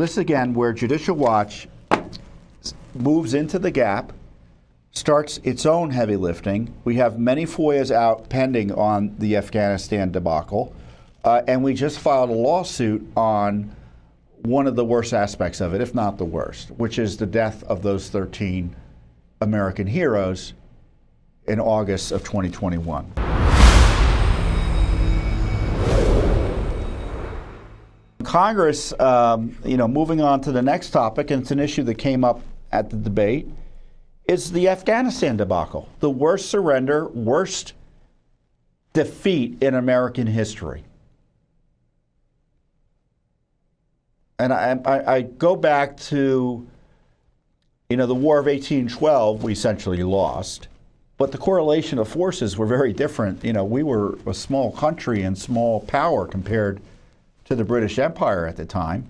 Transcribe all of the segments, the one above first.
this is again where Judicial Watch moves into the gap, starts its own heavy lifting. We have many FOIAs out pending on the Afghanistan debacle, and we just filed a lawsuit on one of the worst aspects of it, if not the worst, which is the death of those 13 American heroes in August of 2021. Congress, moving on to the next topic, and it's an issue that came up at the debate, is the Afghanistan debacle, the worst surrender, worst defeat in American history. And I go back to, the War of 1812, we essentially lost, but the correlation of forces were very different. We were a small country and small power compared to the British Empire at the time.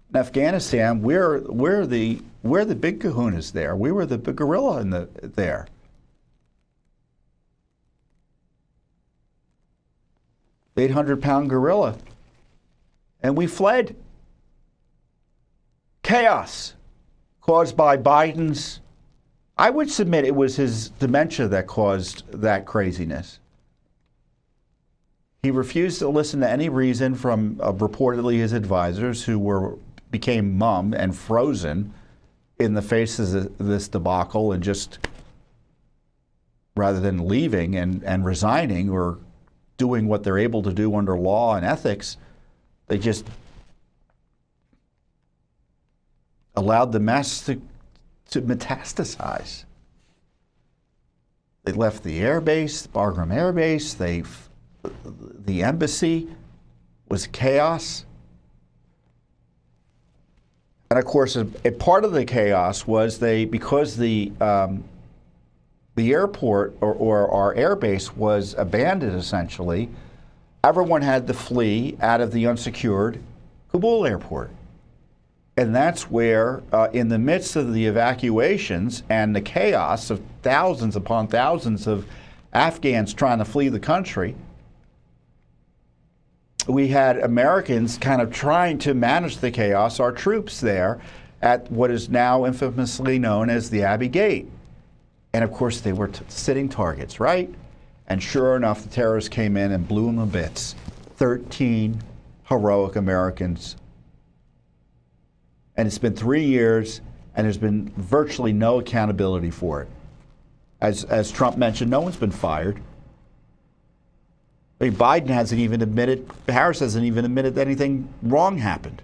In Afghanistan, we're the big kahunas there. We were the big gorilla there. The 800-pound gorilla. And we fled. Chaos caused by Biden's, I would submit it was his dementia that caused that craziness. He refused to listen to any reason from reportedly his advisors who became mum and frozen in the face of this debacle, and just, rather than leaving and resigning or doing what they're able to do under law and ethics, they just allowed the mess to metastasize. They left the air base, Bagram Air Base. The embassy was chaos. And of course, a part of the chaos was because the airport or our air base was abandoned essentially, everyone had to flee out of the unsecured Kabul airport. And that's where, in the midst of the evacuations and the chaos of thousands upon thousands of Afghans trying to flee the country, we had Americans kind of trying to manage the chaos, our troops there at what is now infamously known as the Abbey Gate. And of course, they were sitting targets, right? And sure enough, the terrorists came in and blew them to bits. 13 heroic Americans. And it's been 3 years, and there's been virtually no accountability for it. As Trump mentioned, no one's been fired. I mean, Biden hasn't even admitted, Harris hasn't even admitted that anything wrong happened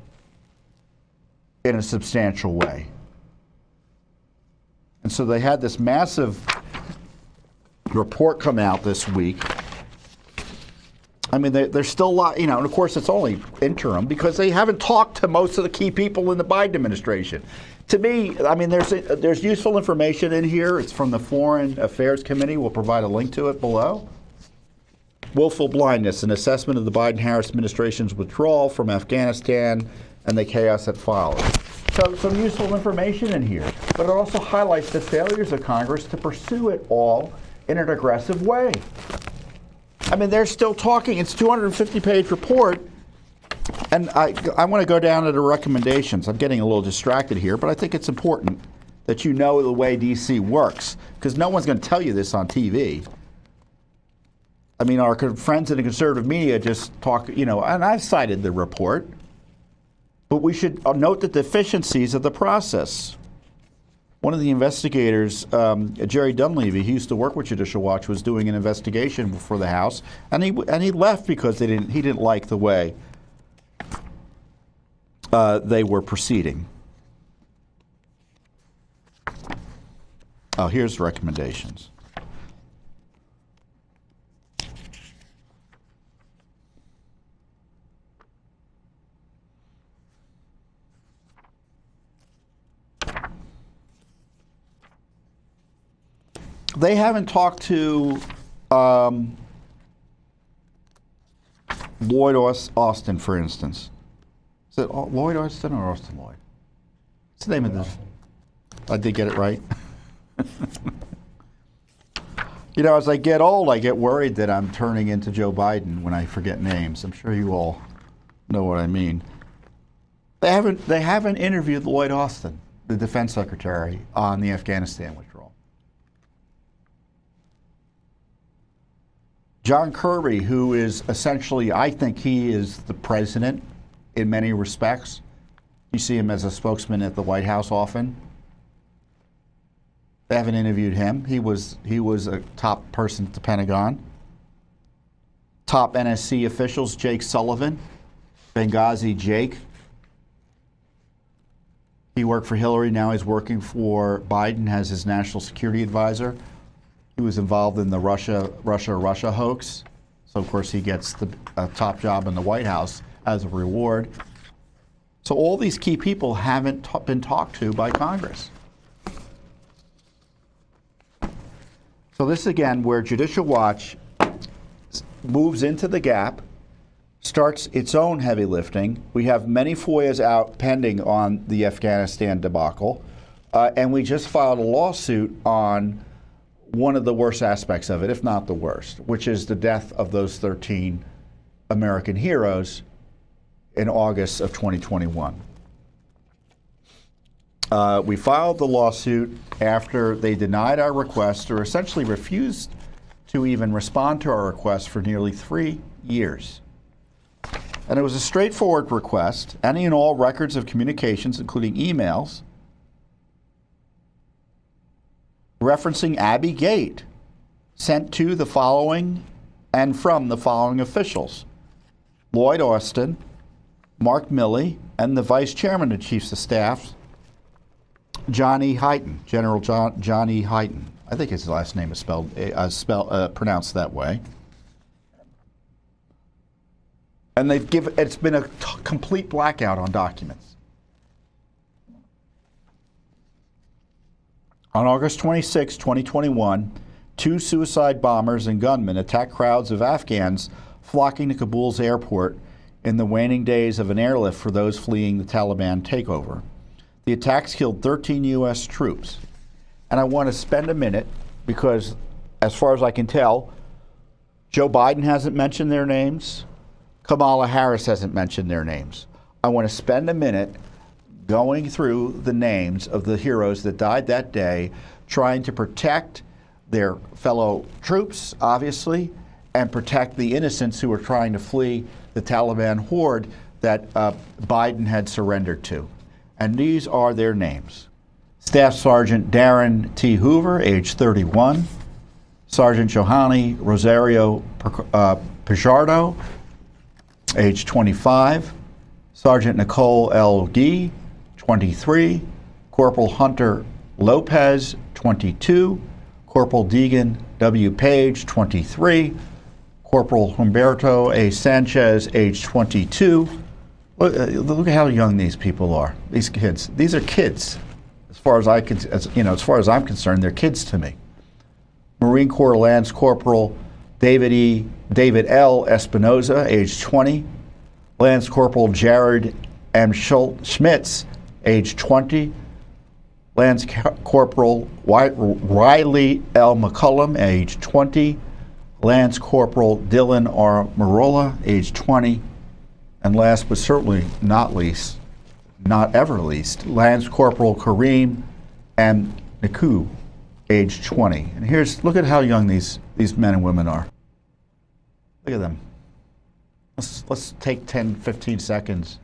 in a substantial way. And so they had this massive report come out this week. I mean, there's still a lot, and of course it's only interim because they haven't talked to most of the key people in the Biden administration. To me, I mean, there's useful information in here. It's from the Foreign Affairs Committee. We'll provide a link to it below. Willful blindness, an assessment of the Biden-Harris administration's withdrawal from Afghanistan and the chaos that followed. So some useful information in here, but it also highlights the failures of Congress to pursue it all in an aggressive way. I mean, they're still talking. It's a 250-page report, and I want to go down to the recommendations. I'm getting a little distracted here, but I think it's important that you know the way D.C. works, because no one's going to tell you this on TV. I mean, our friends in the conservative media just talk, and I've cited the report, but we should note the deficiencies of the process. One of the investigators, Jerry Dunleavy, he used to work with Judicial Watch, was doing an investigation for the House, and he left because he didn't like the way they were proceeding. Oh, here's the recommendations. They haven't talked to Lloyd Austin, for instance. Is it Lloyd Austin or Austin Lloyd? What's the name of this? I did get it right. As I get old, I get worried that I'm turning into Joe Biden when I forget names. I'm sure you all know what I mean. They haven't interviewed Lloyd Austin, the defense secretary, on the Afghanistan withdrawal. John Kirby, who is essentially, I think he is the president in many respects. You see him as a spokesman at the White House often. They haven't interviewed him. He was a top person at the Pentagon. Top NSC officials, Jake Sullivan, Benghazi Jake. He worked for Hillary, now he's working for Biden as his national security advisor. He was involved in the Russia hoax. So of course he gets the top job in the White House as a reward. So all these key people haven't been talked to by Congress. So this is again where Judicial Watch moves into the gap, starts its own heavy lifting. We have many FOIAs out pending on the Afghanistan debacle, and we just filed a lawsuit on one of the worst aspects of it, if not the worst, which is the death of those 13 American heroes in August of 2021. We filed the lawsuit after they denied our request, or essentially refused to even respond to our request for nearly 3 years. And it was a straightforward request. Any and all records of communications, including emails, referencing Abbey Gate, sent to the following and from the following officials: Lloyd Austin, Mark Milley, and the Vice Chairman of Chiefs of Staff, Johnny Hyten, General Johnny Hyten. I think his last name is pronounced that way. And it's been a complete blackout on documents. On August 26, 2021, 2 suicide bombers and gunmen attacked crowds of Afghans flocking to Kabul's airport in the waning days of an airlift for those fleeing the Taliban takeover. The attacks killed 13 U.S. troops. And I want to spend a minute because, as far as I can tell, Joe Biden hasn't mentioned their names. Kamala Harris hasn't mentioned their names. I want to spend a minute going through the names of the heroes that died that day, trying to protect their fellow troops, obviously, and protect the innocents who were trying to flee the Taliban horde that Biden had surrendered to. And these are their names. Staff Sergeant Darren T. Hoover, age 31. Sergeant Johanny Rosario Pijardo, age 25. Sergeant Nicole L. Gee, 23. Corporal Hunter Lopez, 22. Corporal Deegan W. Page, 23. Corporal Humberto A. Sanchez, age 22. Look at how young these people are. These kids. These are kids. As far as I'm concerned, they're kids to me. Marine Corps Lance Corporal David L. Espinoza, age 20. Lance Corporal Jared M. Schmitz, age 20. Lance Corporal Riley L. McCullum, age 20. Lance Corporal Dylan R. Marola, age 20. And last but certainly not least, not ever least, Lance Corporal Kareem M. Niku, age 20. And look at how young these men and women are. Look at them. Let's take 10, 15 seconds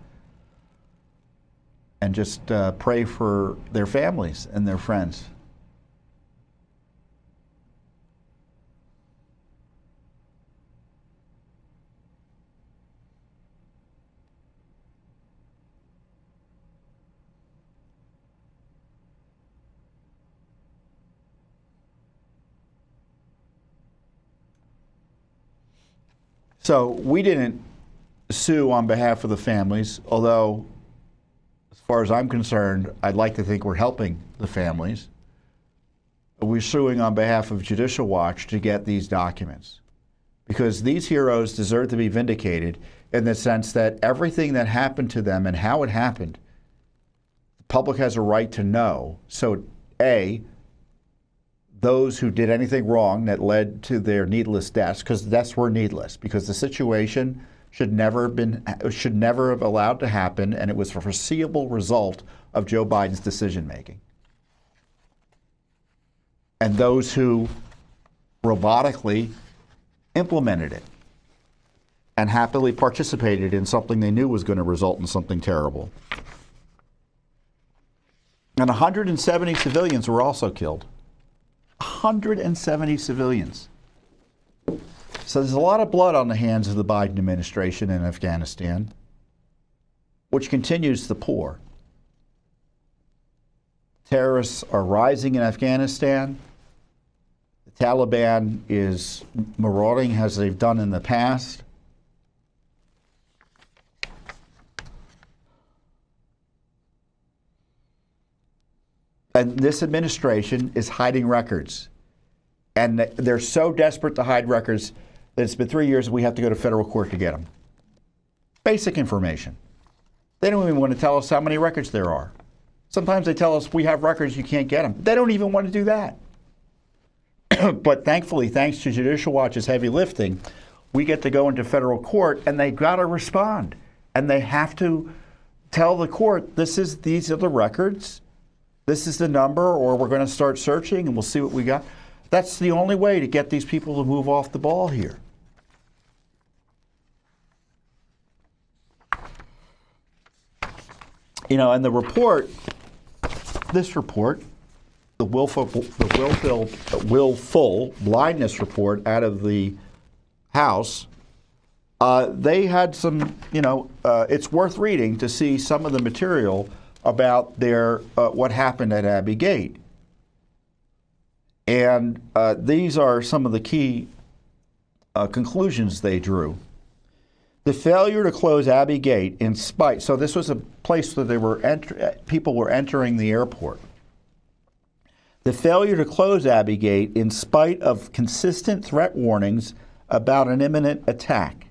and just pray for their families and their friends. So we didn't sue on behalf of the families, although as far as I'm concerned, I'd like to think we're helping the families. We're suing on behalf of Judicial Watch to get these documents because these heroes deserve to be vindicated in the sense that everything that happened to them and how it happened, the public has a right to know. So A, those who did anything wrong that led to their needless deaths, because deaths were needless, because the situation should never have allowed to happen, and it was a foreseeable result of Joe Biden's decision making. And those who robotically implemented it and happily participated in something they knew was going to result in something terrible. And 170 civilians were also killed. 170 civilians. So there's a lot of blood on the hands of the Biden administration in Afghanistan, which continues to pour. Terrorists are rising in Afghanistan. The Taliban is marauding as they've done in the past. And this administration is hiding records. And they're so desperate to hide records that it's been 3 years we have to go to federal court to get them. Basic information. They don't even want to tell us how many records there are. Sometimes they tell us we have records, you can't get them. They don't even want to do that. But thankfully, thanks to Judicial Watch's heavy lifting, we get to go into federal court, and they got to respond. And they have to tell the court, these are the records, this is the number, or we're going to start searching and we'll see what we got. That's the only way to get these people to move off the ball here. You know, and the report, this report, the willful blindness report out of the House, they had some, it's worth reading to see some of the material about what happened at Abbey Gate. And these are some of the key conclusions they drew. The failure to close Abbey Gate in spite, so this was a place where people were entering the airport. The failure to close Abbey Gate in spite of consistent threat warnings about an imminent attack.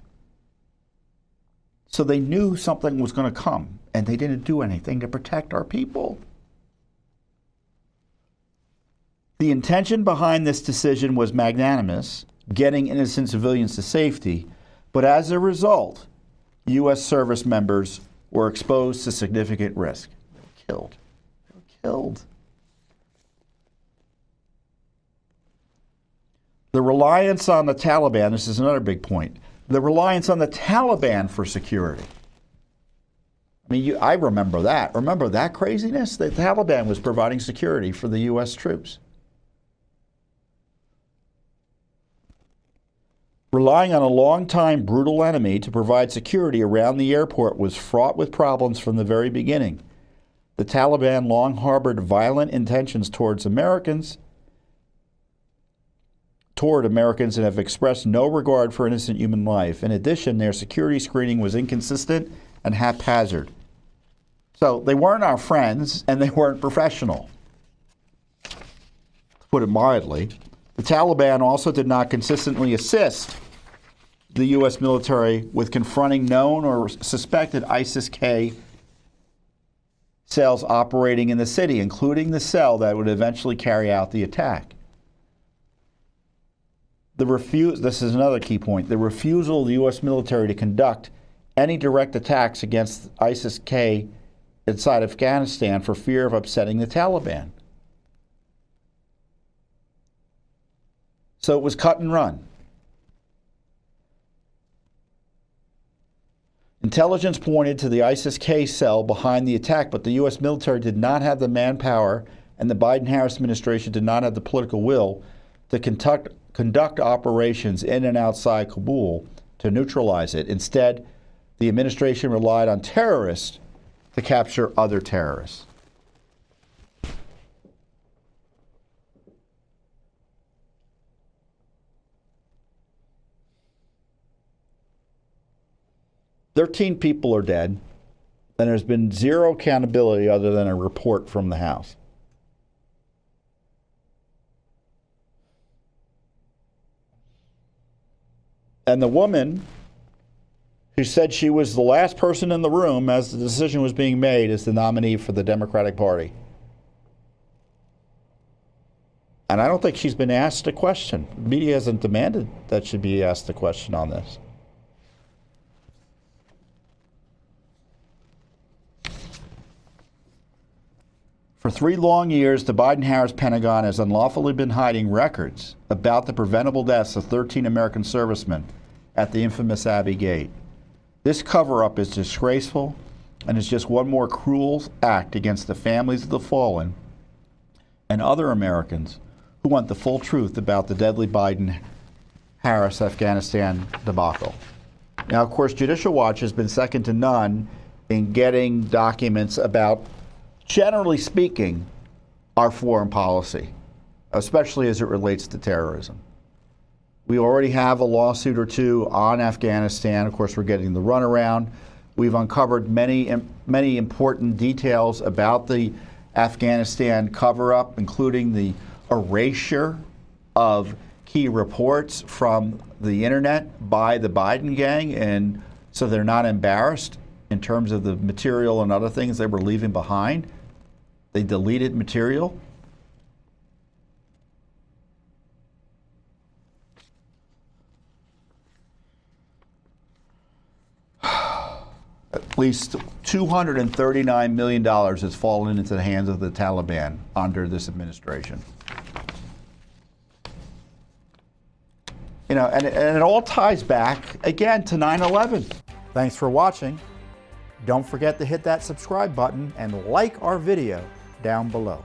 So they knew something was going to come, and they didn't do anything to protect our people. The intention behind this decision was magnanimous, getting innocent civilians to safety, but as a result, U.S. service members were exposed to significant risk. They were killed. The reliance on the Taliban, this is another big point, the reliance on the Taliban for security. I mean, I remember that. Remember that craziness? The Taliban was providing security for the U.S. troops. Relying on a long-time brutal enemy to provide security around the airport was fraught with problems from the very beginning. The Taliban long harbored violent intentions toward Americans and have expressed no regard for innocent human life. In addition, their security screening was inconsistent and haphazard. So they weren't our friends, and they weren't professional, to put it mildly. The Taliban also did not consistently assist the U.S. military with confronting known or suspected ISIS-K cells operating in the city, including the cell that would eventually carry out the attack. This is another key point. The refusal of the U.S. military to conduct any direct attacks against ISIS-K inside Afghanistan for fear of upsetting the Taliban. So it was cut and run. Intelligence pointed to the ISIS-K cell behind the attack, but the U.S. military did not have the manpower, and the Biden-Harris administration did not have the political will to conduct operations in and outside Kabul to neutralize it. Instead, the administration relied on terrorists to capture other terrorists. "13 people are dead, and there's been zero accountability other than a report from the House." And the woman who said she was the last person in the room as the decision was being made is the nominee for the Democratic Party. And I don't think she's been asked a question. The media hasn't demanded that she be asked a question on this. For 3 long years, the Biden-Harris Pentagon has unlawfully been hiding records about the preventable deaths of 13 American servicemen at the infamous Abbey Gate. This cover-up is disgraceful and is just one more cruel act against the families of the fallen and other Americans who want the full truth about the deadly Biden-Harris Afghanistan debacle. Now, of course, Judicial Watch has been second to none in getting documents about, generally speaking, our foreign policy, especially as it relates to terrorism. We already have a lawsuit or two on Afghanistan. Of course, we're getting the runaround. We've uncovered many important details about the Afghanistan cover-up, including the erasure of key reports from the internet by the Biden gang, and so they're not embarrassed in terms of the material and other things they were leaving behind. They deleted material. At least $239 million has fallen into the hands of the Taliban under this administration. You know, and it all ties back, again, to 9/11. Thanks for watching. Don't forget to hit that subscribe button and like our video down below.